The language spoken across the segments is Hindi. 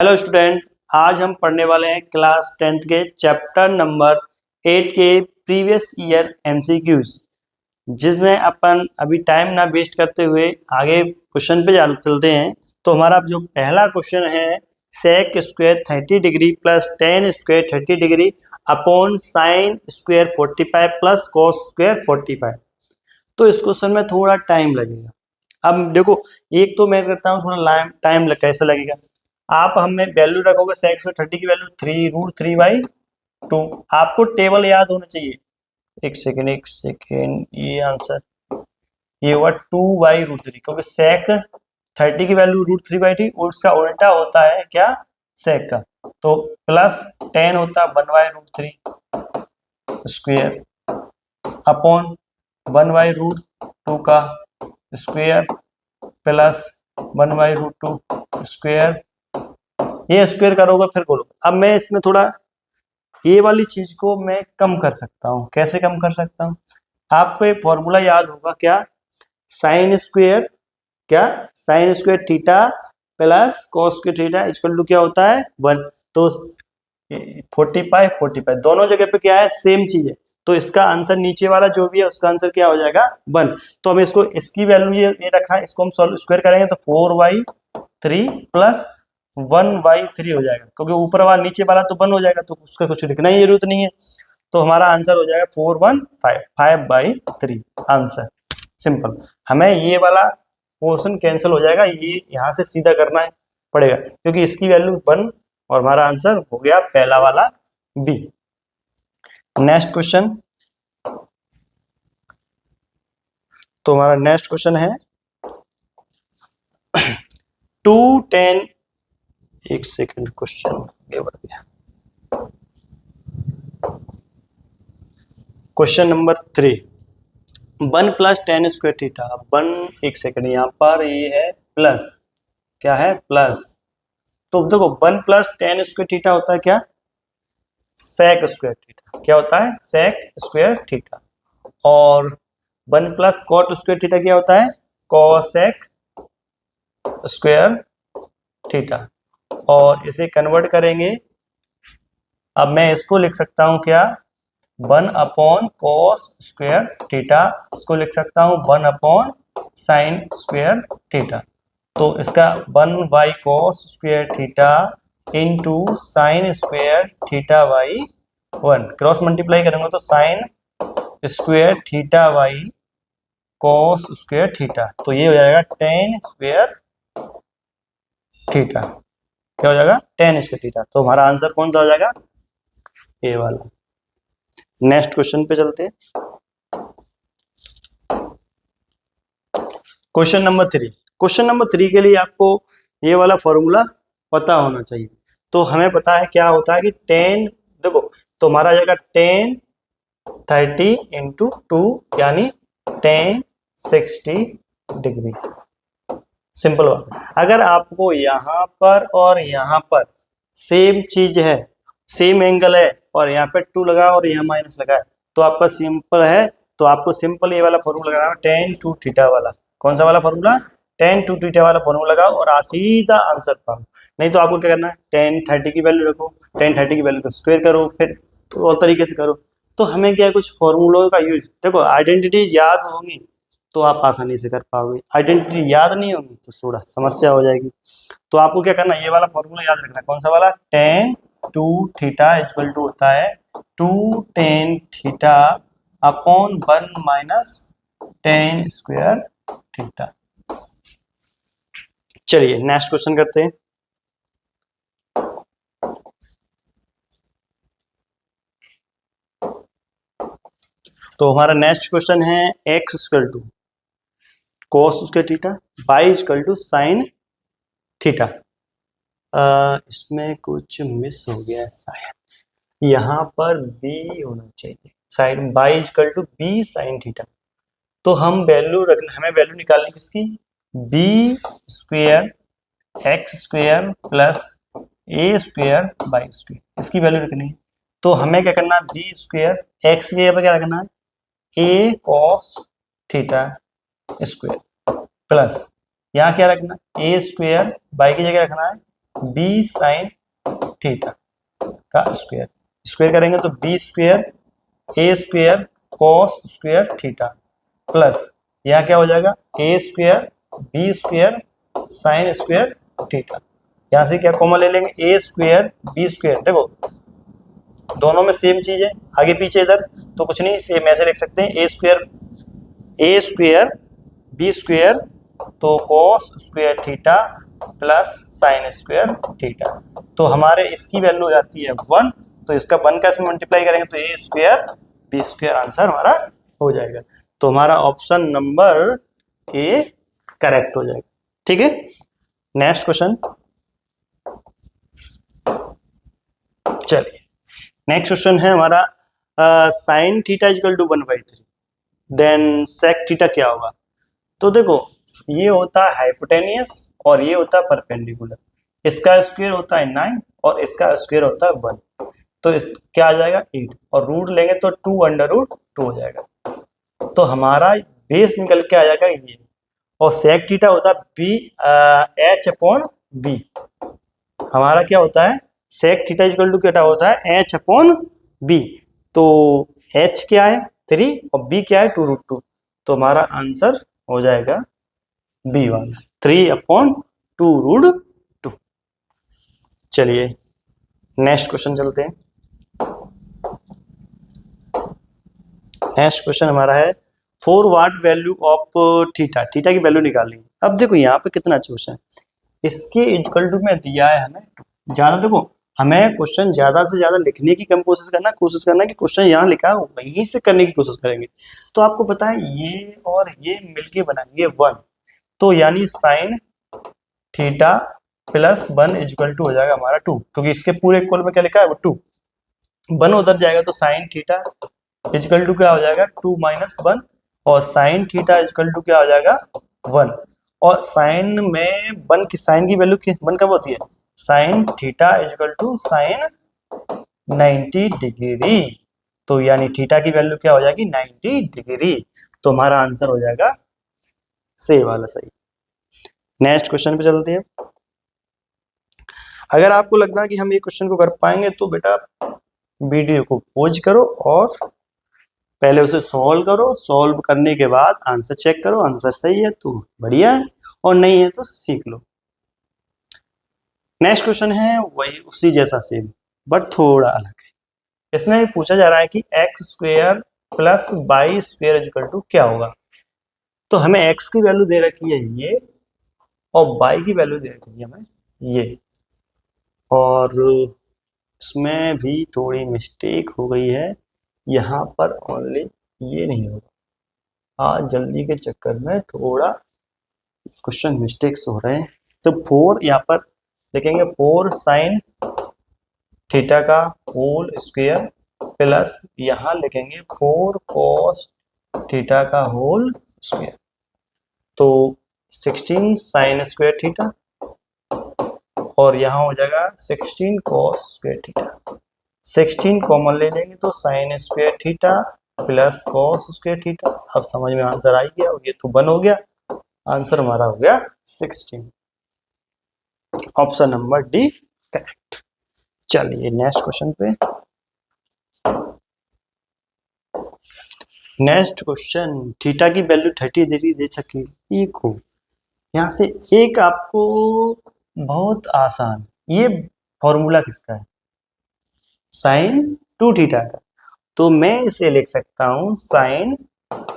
हेलो स्टूडेंट, आज हम पढ़ने वाले हैं क्लास 10th के चैप्टर नंबर 8 के प्रीवियस ईयर एमसीक्यूज, जिसमें अपन अभी टाइम ना वेस्ट करते हुए आगे क्वेश्चन पे चलते हैं। तो हमारा जो पहला क्वेश्चन है, सेक स्क्वायर 30 डिग्री प्लस टेन स्क्वायर 30 डिग्री upon sine square 45 plus cos square 45। तो इस क्वेश्चन में थोड़ा टाइम लगेगा। अब देखो, एक तो मैं करता हूँ थोड़ा टाइम कैसे लगेगा। आप हमें वैल्यू रखोगे सेक्स और 30 की वैल्यू 3√3/2। आपको टेबल याद होना चाहिए। एक सेकेंड, ये आंसर ये होगा 2/√3, क्योंकि सेक 30 की वैल्यू √3/3 और उसका उल्टा होता है क्या, सेक का। तो प्लस 10 होता है 1/√3 स्क्वेयर अपॉन 1/√2 का स्क्वेयर प्लस 1/√2 स्क्वेयर। ये स्क्वायर करोगे फिर बोलो। अब मैं इसमें थोड़ा ये वाली चीज को मैं कम कर सकता हूँ। कैसे कम कर सकता हूँ? आपको एक फॉर्मूला याद होगा क्या, sine square theta plus cos square theta equal to क्या होता है 1। तो 45 दोनों जगह पे क्या है, सेम चीज है। तो इसका आंसर नीचे वाला जो भी है उसका आंसर क्या हो जाएगा 1। तो हम इसको, इसकी वैल्यू ये रखा है, इसको हम स्क्वायर करेंगे तो 4/3 प्लस 1/3 हो जाएगा, क्योंकि ऊपर वाला नीचे वाला तो 1 हो जाएगा, तो उसका कुछ लिखना ही जरूरत नहीं है। तो हमारा आंसर हो जाएगा 415 5/3 आंसर। सिंपल। हमें ये वाला पोर्शन कैंसिल हो जाएगा, ये यहाँ से सीधा करना है पड़ेगा, क्योंकि इसकी वैल्यू 1 और हमारा आंसर हो गया पहला वाला बी। Next question. तो हमारा नेक्स्ट क्वेश्चन है 210। एक सेकंड, क्वेश्चन आगे बढ़ गया। Question number 3, 1 plus tan square theta. 1, एक सेकंड, यहाँ पर ये है प्लस, क्या है प्लस। तो देखो 1 प्लस टेन स्क्वायर थीटा होता है क्या, सेक स्क्वायर थीटा। क्या होता है, सेक स्क्वायर थीटा। और 1 प्लस कॉट स्क्वायर थीटा क्या होता है, कॉसेक स्क्वायर थीटा। और इसे कन्वर्ट करेंगे, अब मैं इसको लिख सकता हूं क्या, 1 अपॉन कॉस स्क्वायर थीटा। इसको लिख सकता हूं 1 अपॉन साइन स्क्वायर थीटा। तो इसका 1/कॉस square theta into sine square theta by 1, cross multiply करेंगे तो sine square theta by cos square theta. तो ये हो जाएगा टेन स्क्वायर थीटा। क्या हो जाएगा, टेन स्क्वायर थीटा। तो हमारा आंसर कौन सा हो जाएगा, ये वाला। नेक्स्ट क्वेश्चन पे चलते हैं। Question number 3। क्वेश्चन नंबर 3 के लिए आपको ये वाला फॉर्मूला पता होना चाहिए। तो हमें पता है क्या होता है कि 10, देखो तो हमारा आ जाएगा 10 30 इंटू 2 यानी 10 60 डिग्री। सिंपल बात है। अगर आपको यहाँ पर और यहाँ पर सेम चीज है, सेम एंगल है, और यहाँ पे 2 लगा और यहाँ माइनस लगा है, तो आपका सिंपल है। तो आपको सिंपल ये वाला फॉर्मूला लगाना है, 10 टू थीटा वाला। कौन सा वाला फॉर्मूला, 10 टू थीटा वाला फॉर्मूला लगाओ और सीधा आंसर पाओ। नहीं तो आपको क्या करना है, 10 30 की वैल्यू रखो, 10 30 की वैल्यू को स्क्वायर करो, फिर तो और तरीके से करो। तो हमें क्या है, कुछ फॉर्मूलों का यूज, देखो आइडेंटिटीज याद होंगी तो आप आसानी से कर पाओगे, आइडेंटिटी याद नहीं होगी तो थोड़ा समस्या हो जाएगी। तो आपको क्या करना है, ये वाला फॉर्मूला याद रखना है। कौन सा वाला, 10 टू थीटा इक्वल टू होता है 2 10 theta upon 1 minus 10 square theta. चलिए नेक्स्ट क्वेश्चन करते हैं। तो हमारा नेक्स्ट क्वेश्चन है x equal to cos square theta, y equal to sine theta. इसमें कुछ मिस हो गया है शायद, यहाँ पर b होना चाहिए, sine y equal to b sine theta. तो हम वैल्यू रखना, हमें वैल्यू निकालनी किसकी, b square x square plus a square y square, इसकी वैल्यू रखनी है। तो हमें क्या करना है, b स्क्वायर x के जगह क्या रखना है, a cos theta square plus यहाँ क्या रखना है, a स्क्वायर y की जगह रखना है बी साइन थीटा का स्क्वायर, स्क्वायर करेंगे तो B square A square cos square theta plus यहाँ क्या हो जाएगा A square B square sine square theta. यहाँ से क्या कॉमन ले लेंगे ए स्क्वायर बी स्क्वायर, देखो दोनों में सेम चीज है, आगे पीछे इधर तो कुछ नहीं, सेम ऐसे लिख सकते हैं ए स्क्वायर बी स्क्वायर तो cos square theta plus sign square theta. तो हमारे इसकी वैल्यू हो जाती है 1, तो इसका 1 का इसमें मल्टीप्लाई करेंगे तो ए स्क्वायर बी स्क्वायर आंसर हमारा हो जाएगा। तो हमारा ऑप्शन नंबर ए करेक्ट हो जाएगा। ठीक है, नेक्स्ट क्वेश्चन। चलिए नेक्स्ट क्वेश्चन है हमारा sine theta equal to 1/3 then sec theta क्या होगा। तो देखो ये होता है हाइपोटेनियस और ये होता है परपेंडिकुलर, इसका स्क्वायर होता है 9 और इसका स्क्वायर होता है 1, तो इस क्या आ जाएगा 8 और रूट लेंगे तो 2√2 हो जाएगा। तो हमारा बेस निकल के आ जाएगा ये, और सेक थीटा होता है बी एच अपॉन बी। हमारा क्या होता है सेक थीटा इक्वल टू क्या होता है एच अपॉन बी। तो एच क्या है 3 और बी क्या है 2√2, तो हमारा आंसर हो जाएगा बी वाला 3/2√2। चलिए नेक्स्ट क्वेश्चन चलते हैं। नेक्स्ट क्वेश्चन हमारा है for what value of theta, theta की वैल्यू निकालनी। अब देखो यहाँ पे कितना अच्छा क्वेश्चन है, इसके इक्वल टू में दिया है हमें ज्यादा, देखो हमें क्वेश्चन ज्यादा से ज्यादा लिखने की कम कोशिश करना कि क्वेश्चन यहाँ लिखा है वहीं से करने की कोशिश करेंगे। तो आपको पता है ये और ये मिलके बनाएंगे 1, तो यानी sine theta plus 1 equal to हो जाएगा हमारा 2, क्योंकि इसके पूरे इक्वल में क्या लिखा है वो 2, 1 उधर जाएगा तो साइन थीटा इक्वल टू क्या हो जाएगा 2 - 1 और साइन थीटा इक्वल टू क्या हो जाएगा 1। और साइन में 1 की साइन की वैल्यू 1 कब होती है, sine theta equal to sine 90 degree, तो यानी थीटा की वैल्यू क्या हो जाएगी 90 डिग्री। तो हमारा आंसर हो जाएगा सी वाला सही। नेक्स्ट क्वेश्चन पे चलते हैं। अगर आपको लगता है कि हम ये क्वेश्चन को कर पाएंगे तो बेटा वीडियो को पॉज करो और पहले उसे सॉल्व करो, सॉल्व करने के बाद आंसर चेक करो, आंसर सही है तो बढ़िया है और नहीं है तो सीख लो। नेक्स्ट क्वेश्चन है वही उसी जैसा सेम बट थोड़ा अलग है। इसमें पूछा जा रहा है कि x square plus y square equal to क्या होगा। तो हमें एक्स की वैल्यू दे रखी है ये और वाई की वैल्यू दे रखी है हमें ये, और इसमें भी थोड़ी मिस्टेक हो गई है, यहाँ पर ओनली ये नहीं होगा, आज जल्दी के चक्कर में थोड़ा क्वेश्चन मिस्टेक्स हो रहे हैं। तो 4 यहाँ पर लिखेंगे 4 साइन थीटा का होल स्क्वायर प्लस यहाँ लिखेंगे 4 कॉस थीटा का होल स्क्वायर, तो 16 साइन स्क्वायर थीटा और यहाँ हो जाएगा 16 कॉस स्क्वायर थीटा। 16 कॉमन ले लेंगे तो sine square theta plus cos square theta. अब समझ में आंसर आ गया, और ये तो 1 हो गया, आंसर हमारा हो गया 16, ऑप्शन नंबर डी करेक्ट। चलिए नेक्स्ट क्वेश्चन पे। नेक्स्ट क्वेश्चन, थीटा की वैल्यू 30 डिग्री दे सके एक हो। यहाँ से एक आपको बहुत आसान, ये फॉर्मूला किसका है साइन 2 थीटा का, तो मैं इसे लिख सकता हूँ साइन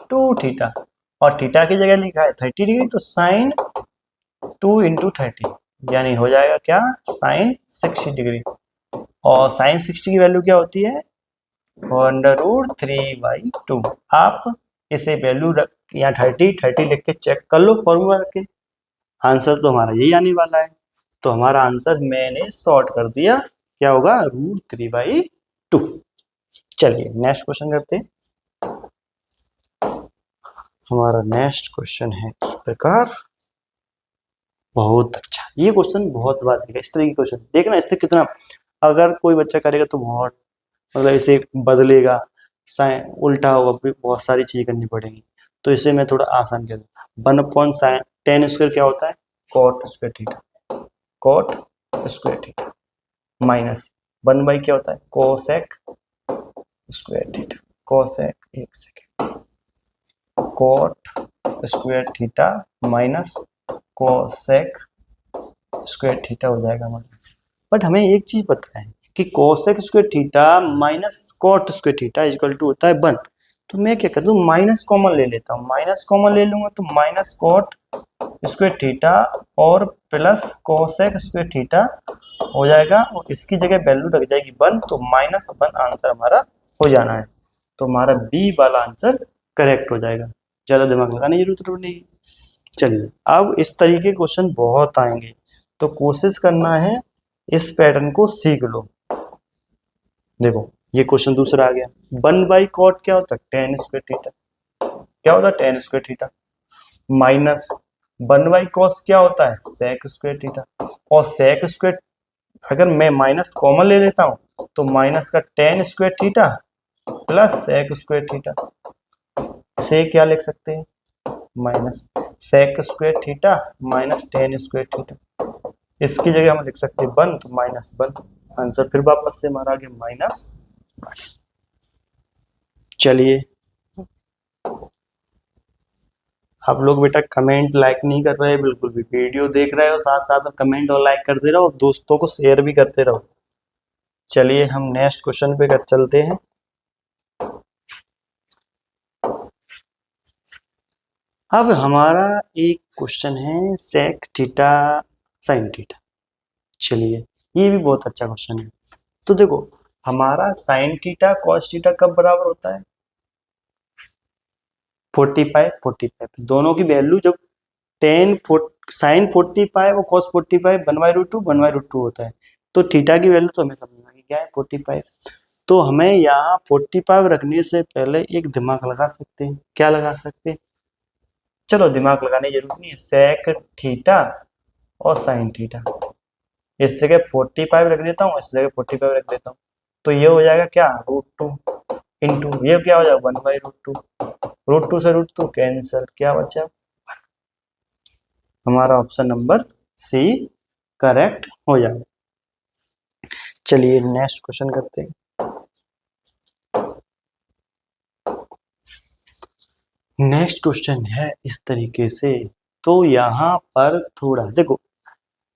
2 थीटा और थीटा की जगह लिखा है 30 डिग्री, तो साइन 2 × 30 यानी हो जाएगा क्या साइन 60 डिग्री। और साइन 60 की वैल्यू क्या होती है 1√3/2। आप इसे वैल्यू यहाँ 30 लिख के चेक कर लो फॉर्मूला रख के, आंसर तो हमारा यही आने वाला है। तो हमारा आंसर मैंने शॉर्ट कर दिया, क्या होगा √3/2। चलिए नेक्स्ट क्वेश्चन करते हैं। हमारा नेक्स्ट क्वेश्चन है इस प्रकार, बहुत अच्छा, ये क्वेश्चन बहुत बार देखा इस तरह की क्वेश्चन, देखना इस तरह कितना अगर कोई बच्चा करेगा तो बहुत मतलब इसे बदलेगा, उल्टा होगा, बहुत सारी चीजें करनी पड़ेगी। तो इसे मैं थोड़ा आसान कर 1/sin tan² क्या होता है cot square theta, cot square theta minus 1 by क्या होता है कोसेक स्क्वायर थीटा, कोसेक, एक second, cot square theta minus cosec square theta हो जाएगा हमारा। बट हमें एक चीज पता है कि cosec square theta minus cot square theta equal to होता है 1। तो मैं क्या कर दूं, माइनस कॉमन ले लेता हूँ, माइनस कॉमन ले लूंगा तो माइनस कोट स्क्वायर थीटा और प्लस कोसेक स्क्वायर थीटा हो जाएगा और इसकी जगह वैल्यू लग जाएगी 1, तो -1 आंसर हमारा हो जाना है। तो हमारा बी वाला आंसर करेक्ट हो जाएगा, ज्यादा दिमाग लगाने की जरूरत नहीं। चलिए अब इस तरीके के क्वेश्चन बहुत आएंगे, तो कोशिश करना है इस पैटर्न को सीख लो। देखो ये क्वेश्चन दूसरा आ गया, 1/cot क्या होता है tan स्क्वायर थीटा, क्या होता है tan square theta, minus 1/cos क्या होता है sec स्क्वायर थीटा, और sec स्क्वायर अगर मैं माइनस कॉमन ले लेता हूं तो माइनस का tan square theta plus sec square theta, से क्या लिख सकते हैं minus sec square theta minus tan square theta, इसकी जगह हम लिख सकते हैं 1, तो -1 आंसर फिर वापस से हमारा आ गया -1। चलिए आप लोग बेटा कमेंट लाइक नहीं कर रहे, बिल्कुल भी वीडियो देख रहे हो साथ साथ में कमेंट और लाइक करते रहो, दोस्तों को शेयर भी करते रहो। चलिए हम नेक्स्ट क्वेश्चन पे कर चलते हैं। अब हमारा एक क्वेश्चन है सेक थीटा साइन थीटा। चलिए ये भी बहुत अच्छा क्वेश्चन है। तो देखो हमारा साइन थीटा कॉस थीटा कब बराबर होता है 45 दोनों की वैल्यू जब साइन 45 और कॉस 45 1/√2 होता है, तो थीटा की वैल्यू तो हमें समझना है क्या है 45। तो हमें यहाँ 45 रखने से पहले एक दिमाग लगा सकते हैं, क्या लगा सकते हैं, चलो दिमाग लगाने की जरूरत नहीं है, सेक थीटा और साइन थीटा, इस जगह 45 रख देता हूँ, इस जगह 45 रख देता हूँ, तो ये हो जाएगा क्या √2 इंटू ये क्या हो जाएगा 1/√2, √2 से √2 कैंसिल, क्या बचा हमारा ऑप्शन नंबर सी करेक्ट हो जाएगा। चलिए नेक्स्ट क्वेश्चन करते हैं। नेक्स्ट क्वेश्चन है इस तरीके से, तो यहाँ पर थोड़ा देखो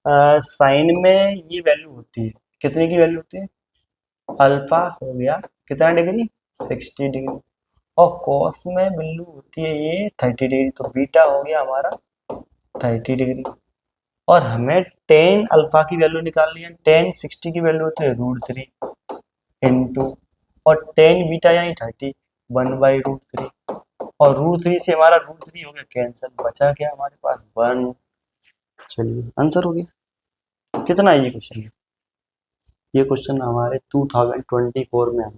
साइन में ये वैल्यू होती है, कितने की वैल्यू होती है अल्फा हो गया कितना डिग्री 60 डिग्री, और कॉस में वैल्यू होती है ये 30 डिग्री, तो बीटा हो गया हमारा 30 डिग्री। और हमें टेन अल्फा की वैल्यू निकालनी है, टेन 60 की वैल्यू होती है √3 इंटू, और टेन बीटा यानी 30 1/√3, और √3 से हमारा √3 हो गया कैंसिल, बचा क्या हमारे पास 1। चलिए आंसर हो गया। कितना है ये क्वेश्चन, ये क्वेश्चन हमारे 2024 में आया,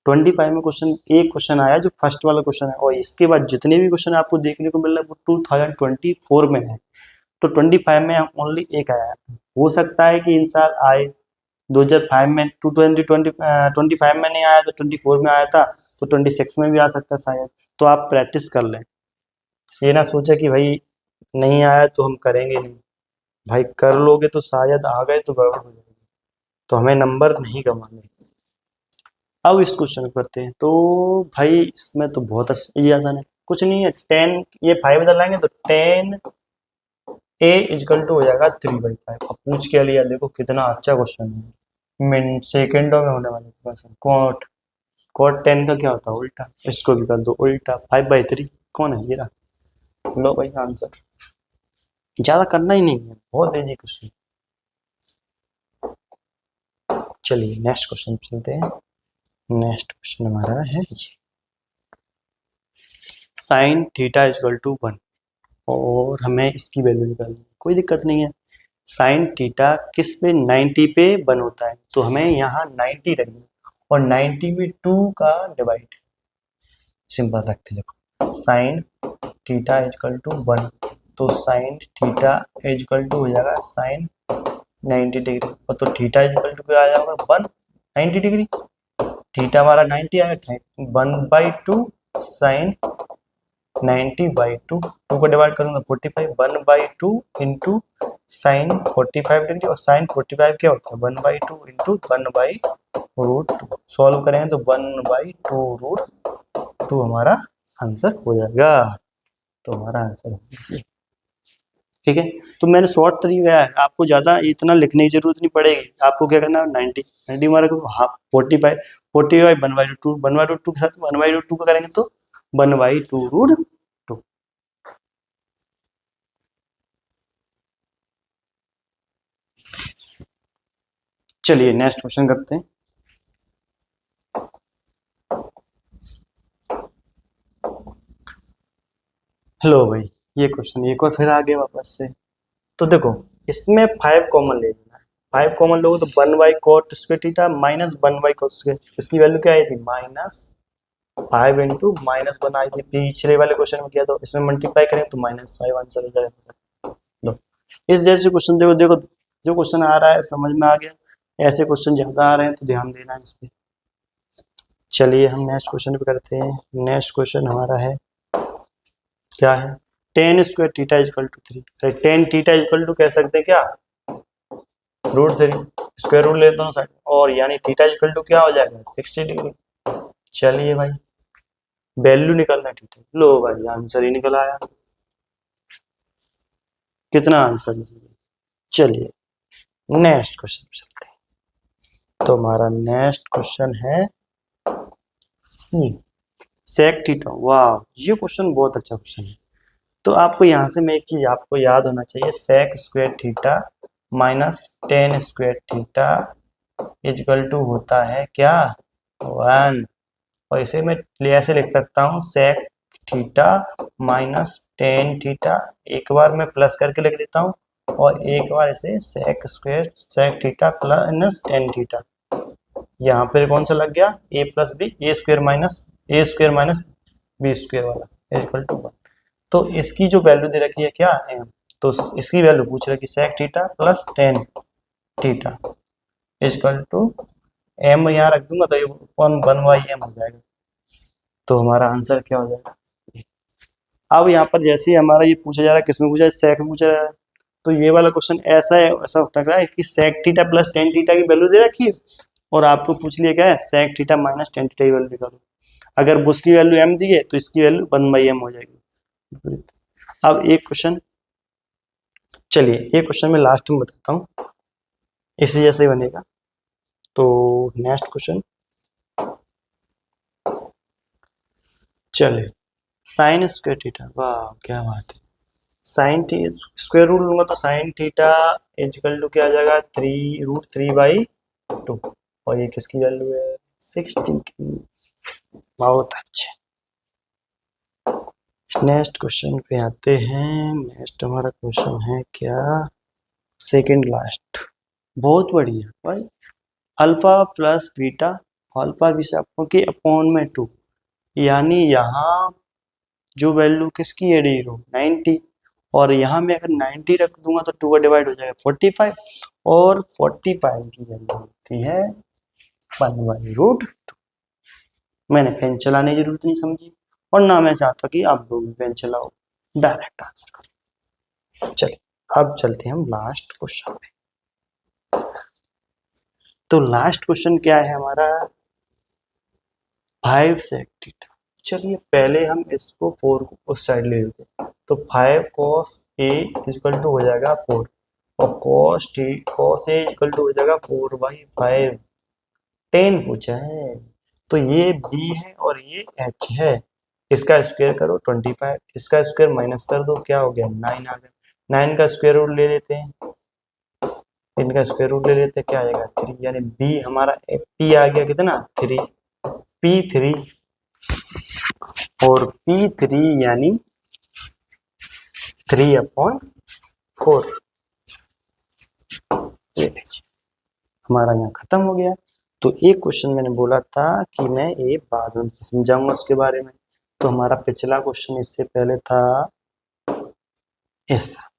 25 में क्वेश्चन एक क्वेश्चन आया जो फर्स्ट वाला क्वेश्चन है, और इसके बाद जितने भी क्वेश्चन आपको देखने को मिल रहा है वो 2024 में है, तो 25 में ओनली एक आया है। हो सकता है कि इन साल आए 2005 में 25 में नहीं आया तो 24 में आया था, तो 26 में भी आ सकता है शायद, तो आप प्रैक्टिस कर लें, ये ना सोचे कि भाई नहीं आया तो हम करेंगे नहीं, भाई कर लोगे तो शायद आ गए तो गड़बड़ हो जाएगी, तो हमें नंबर नहीं कमाने। अब इस क्वेश्चन को करते हैं, तो भाई इसमें तो बहुत ये आसान है, कुछ नहीं है 10 ये 5 इधर लाएंगे तो 10 a इजकल टू हो जाएगा 3/5। अब पूछ के लिया, देखो कितना अच्छा क्वेश्चन है, मिनट सेकेंडों में होने वाले क्वेश्चन। कॉट कॉट 10 का क्या होता है उल्टा, इसको भी कर दो उल्टा 5/3, कौन है ये रहा, लो भाई आंसर, ज्यादा करना ही नहीं है, बहुत इजी क्वेश्चन। चलिए नेक्स्ट क्वेश्चन चलते हैं। नेक्स्ट क्वेश्चन हमारा है ये, साइन थीटा इजकल टू 1, और हमें इसकी वैल्यू निकालनी, कोई दिक्कत नहीं है। साइन थीटा किस पे 90 पे 1 होता है, तो हमें यहाँ 90 रखना और 90 में 2 का डिवाइड, सिंपल रखते देखो साइन थीटा इजकल टू 1, तो साइन थीटा इजकल टू हो जाएगा साइन 90 डिग्री, और तो थीटा इजकल टू क्या आ जाएगा 1 90 डिग्री, थीटा हमारा 90 आएगा 1/2 साइन 90/2, 2 को डिवाइड करूंगा 45, 1/2 इंटू साइन 45 डिग्री, और साइन 45 क्या होता है 1/2 इंटू 1/√2। सॉल्व करेंगे तो 1/2√2 हमारा आंसर हो जाएगा। तो हमारा आंसर ठीक है। तो मैंने शॉर्ट तरीका है, आपको ज्यादा इतना लिखने की जरूरत नहीं पड़ेगी। आपको क्या करना है 90 मारेगा तो हाफ 45 1/2 1/2 के साथ 1/2 का करेंगे तो 1/2√2। चलिए नेक्स्ट क्वेश्चन करते हैं। हेलो भाई, ये क्वेश्चन एक और फिर आ गया वापस से। तो देखो इसमें 5 कॉमन ले लेना है। 5 कॉमन लोगे तो 1/cot² माइनस 1/cos²। इसकी वैल्यू क्या आई थी -5 इंटू -1 आई थी पिछले वाले क्वेश्चन में किया। तो इसमें मल्टीप्लाई करें तो -5 आंसर हो जाएगा। लो इस जैसे क्वेश्चन देखो देखो, जो क्वेश्चन आ रहा है समझ में आ गया। ऐसे क्वेश्चन ज्यादा आ रहे हैं तो ध्यान देना है इस पे। चलिए हम नेक्स्ट क्वेश्चन पे करते हैं। नेक्स्ट क्वेश्चन हमारा है, क्या है, tan² थीटा इक्वल टू 3। अरे tan थीटा इक्वल टू कह सकते हैं क्या √3, स्क्वायर रूट ले दोनों साइड, और यानी थीटा इक्वल टू क्या हो जाएगा 60 डिग्री। चलिए भाई वैल्यू निकलना है थीटा। लो भाई आंसर ही निकल आया। कितना आंसर है? चलिए नेक्स्ट क्वेश्चन चलते हैं। तो हमारा नेक्स्ट क्वेश्चन है सेक थीटा। वाह ये क्वेश्चन बहुत अच्छा क्वेश्चन है। तो आपको यहाँ से मैं एक चीज आपको याद होना चाहिए, sec² theta minus tan² theta equal to होता है क्या 1। और इसे मैं ऐसे लिख सकता हूँ sec theta minus tan theta. एक बार मैं प्लस करके लिख देता हूँ और एक बार इसे sec theta plus tan theta. यहाँ पर कौन सा लग गया a plus B, a² minus b² वाला इक्वल टू 1। तो इसकी जो वैल्यू दे रखी है क्या m, तो इसकी वैल्यू पूछ रहा है कि sec theta plus tan theta equal to m यहाँ रख दूंगा तो ये 1/m हो जाएगा। तो हमारा आंसर क्या हो जाएगा। अब यहाँ पर जैसे ही हमारा ये पूछा जा रहा है, किसमें पूछा है sec में पूछा जा रहा है। तो ये वाला क्वेश्चन ऐसा है, ऐसा होता है कि sec theta plus tan theta की वैल्यू दे रखी है और आपको पूछ लिया क्या है sec theta minus tan theta की वैल्यू निकालो। अगर उसकी वैल्यू m दी है तो इसकी वैल्यू 1/m हो जाएगी। अब एक क्वेश्चन, चलिए ये क्वेश्चन मैं लास्ट में बताता हूँ, इसी जैसे ही बनेगा। तो नेक्स्ट क्वेश्चन, चलिए sin² थीटा। वाह क्या बात है। साइन स्क्वायर रूट लूंगा तो साइन थीटा इक्वल टू क्या आ जाएगा 3√3/2। और ये किसकी वैल्यू है 60 की। बहुत अच्छे। नेक्स्ट क्वेश्चन पे आते हैं। नेक्स्ट हमारा क्वेश्चन है क्या, सेकंड लास्ट। बहुत बढ़िया भाई, alpha plus beta, alpha beta के अपॉन में 2, यानी यहाँ जो वैल्यू किसकी है 90, और यहाँ में अगर 90 रख दूंगा तो 2 का डिवाइड हो जाएगा 45, और 45 की वैल्यू होती है 1/√2। मैंने पेन चलाने की जरूरत नहीं समझी और ना मैं चाहता कि आप लोग भी पेन चलाओ, डायरेक्ट आंसर करो। चलिए अब चलते हैं हम लास्ट क्वेश्चन पे। तो लास्ट क्वेश्चन क्या है हमारा 5 sec थीटा। चलिए पहले हम इसको 4 को उस साइड ले लेते हैं। तो 5 cos a इक्वल टू हो जाएगा 4, और cos a इक्वल टू हो जाएगा 4/5। 10 पूछा है तो ये b है और ये h है। इसका स्क्वायर करो 25, इसका स्क्वायर माइनस कर दो क्या हो गया 9 आ गया। 9 का स्क्वायर रूट ले लेते हैं, इनका स्क्वायर रूट ले लेते हैं, क्या आएगा 3, यानी b हमारा p आ गया कितना 3, p3, और p3 यानी 3/4। ये लीजिए हमारा यहाँ खत्म हो गया। तो एक क्वेश्चन मैंने बोला था कि मैं ये बाद में समझाऊंगा उसके बारे में। तो हमारा पिछला क्वेश्चन इससे पहले था ऐसा।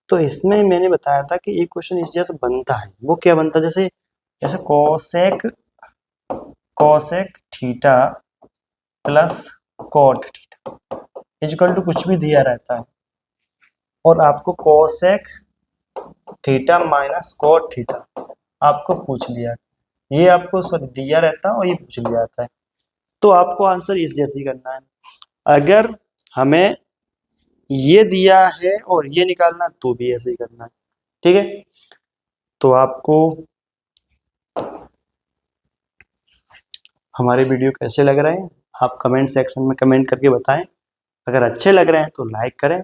तो इसमें मैंने बताया था कि एक क्वेश्चन इस जैसे बनता है, वो क्या बनता है, जैसे जैसे cosec theta plus cot theta. Equal to कुछ भी दिया रहता है और आपको cosec theta minus cot theta आपको पूछ लिया, ये आपको सॉरी दिया रहता है और ये पूछ लिया जाता है, तो आपको आंसर इस जैसे ही करना है। अगर हमें ये दिया है और ये निकालना तो भी ऐसे ही करना है, ठीक है। तो आपको हमारे वीडियो कैसे लग रहे हैं आप कमेंट सेक्शन में कमेंट करके बताएं। अगर अच्छे लग रहे हैं तो लाइक करें